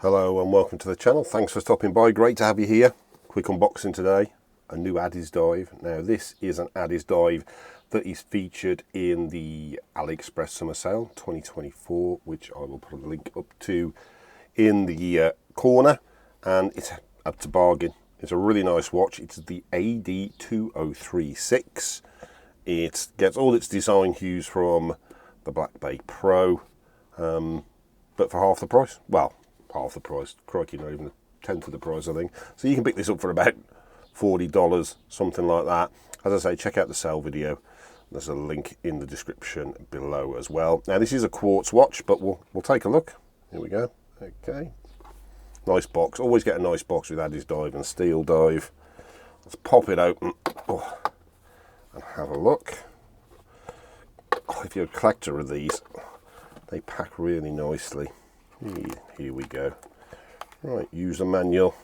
Hello and welcome to the channel. Thanks for stopping by. Great to have you here. Quick unboxing today. A new Addiesdive. Now this is an Addiesdive that is featured in the AliExpress summer sale 2024, which I will put a link up to in the corner, and it's up to bargain. It's a really nice watch. It's the AD2036. It gets all its design hues from the Black Bay Pro, but for half the price. Well, half the price, crikey, not even a tenth of the price, I think. So you can pick this up for about $40, something like that. As I say, check out the sale video. There's a link in the description below as well. Now this is a quartz watch, but we'll take a look. Here we go. Okay, nice box. Always get a nice box with Addiesdive and Steel Dive. Let's pop it open and have a look. Oh, if you're a collector of these, they pack really nicely. Here we go. Right, user manual.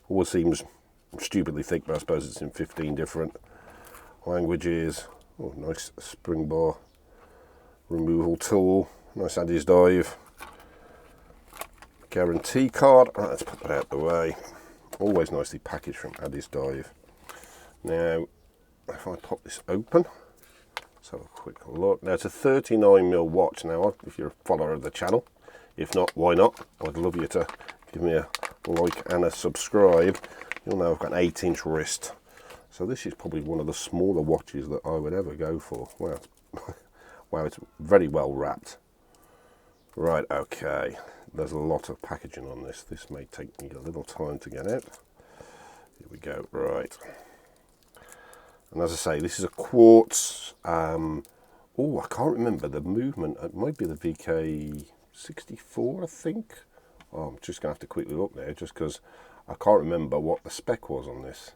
Always seems stupidly thick, but I suppose it's in 15 different languages. Oh, nice spring bar removal tool. Nice Addiesdive. Guarantee card. Right, let's put that out the way. Always nicely packaged from Addiesdive. Now, if I pop this open, let's have a quick look. Now, it's a 39mm watch. Now, if you're a follower of the channel, if not, why not? I'd love you to give me a like and a subscribe. You'll know I've got an 8-inch wrist. So this is probably one of the smaller watches that I would ever go for. Wow, wow, it's very well wrapped. Right, okay. There's a lot of packaging on this. This may take me a little time to get out. Here we go, right. And as I say, this is a quartz. Oh, I can't remember the movement. It might be the VK64, I think. Oh, I'm just going to have to quickly look there, just because I can't remember what the spec was on this.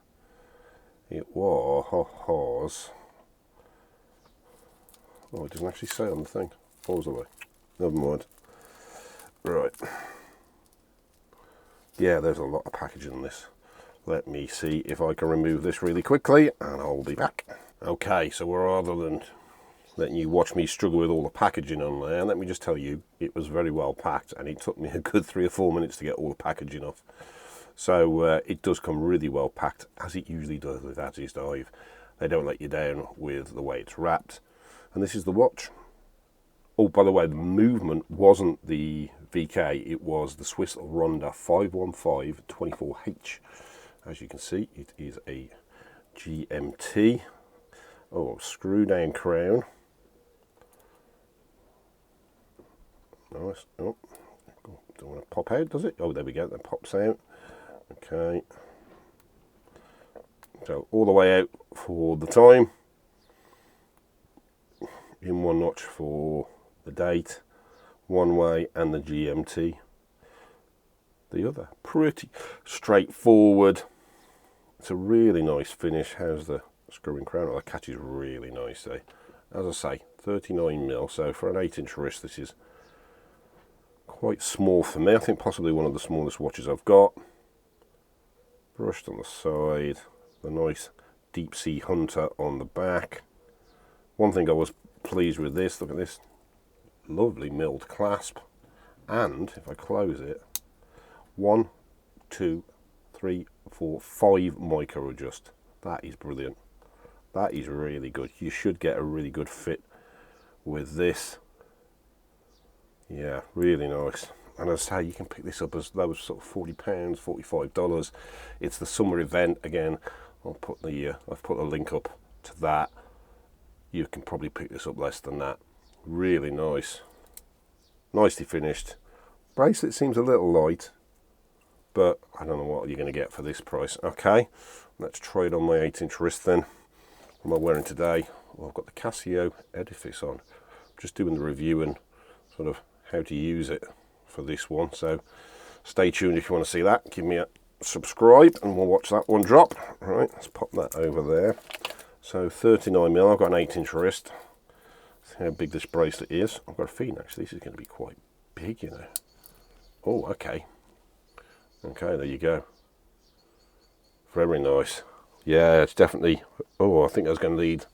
It was... Oh, it doesn't actually say on the thing. What was the way? Never mind. Right. Yeah, there's a lot of packaging on this. Let me see if I can remove this really quickly, and I'll be back. Okay, so rather than letting you watch me struggle with all the packaging on there, let me just tell you, it was very well packed, and it took me a good 3 or 4 minutes to get all the packaging off. So it does come really well packed, as it usually does with Addiesdive. They don't let you down with the way it's wrapped. And this is the watch. Oh, by the way, the movement wasn't the VK, it was the Swiss Ronda 515-24H. As you can see, it is a GMT. Oh, screw down crown. Nice. Oh, don't want to pop out, does it? Oh, there we go, that pops out. Okay. So all the way out for the time. In one notch for the date, one way, and the GMT the other. Pretty straightforward. It's a really nice finish. How's the screwing crown? Oh, the catch is really nice, eh? As I say, 39mm, so for an 8-inch wrist this is quite small for me. I think possibly one of the smallest watches I've got. Brushed on the side, the nice deep sea hunter on the back. One thing I was pleased with this, look at this lovely milled clasp, and if I close it, 1, 2, 3, 4, 5 micro adjust. That is brilliant. That is really good. You should get a really good fit with this. Yeah, really nice. And as I say, you can pick this up as low as sort of £40, $45. It's the summer event again. I've put the link up to that. You can probably pick this up less than that. Really nice. Nicely finished. Bracelet seems a little light, but I don't know what you're going to get for this price. Okay, let's try it on my 8-inch wrist then. What am I wearing today? Well, I've got the Casio Edifice on. I'm just doing the review and sort of how to use it for this one. So stay tuned if you want to see that. Give me a subscribe and we'll watch that one drop. All right, let's pop that over there. So 39mm, I've got an 8-inch wrist. See how big this bracelet is. I've got a feeling actually this is going to be quite big, you know. Oh, okay. Okay, there you go. Very nice. Yeah, it's definitely... Oh, I think I was going to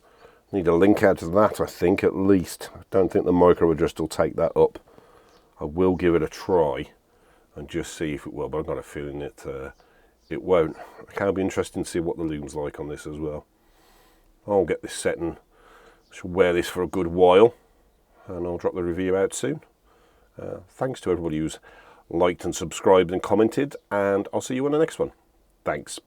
need a link out to that, I think, at least. I don't think the micro adjust will take that up. I will give it a try and just see if it will, but I've got a feeling it won't. It can be interesting to see what the loom's like on this as well. I'll get this set and shall wear this for a good while, and I'll drop the review out soon. Thanks to everybody who's liked and subscribed and commented, and I'll see you on the next one. Thanks.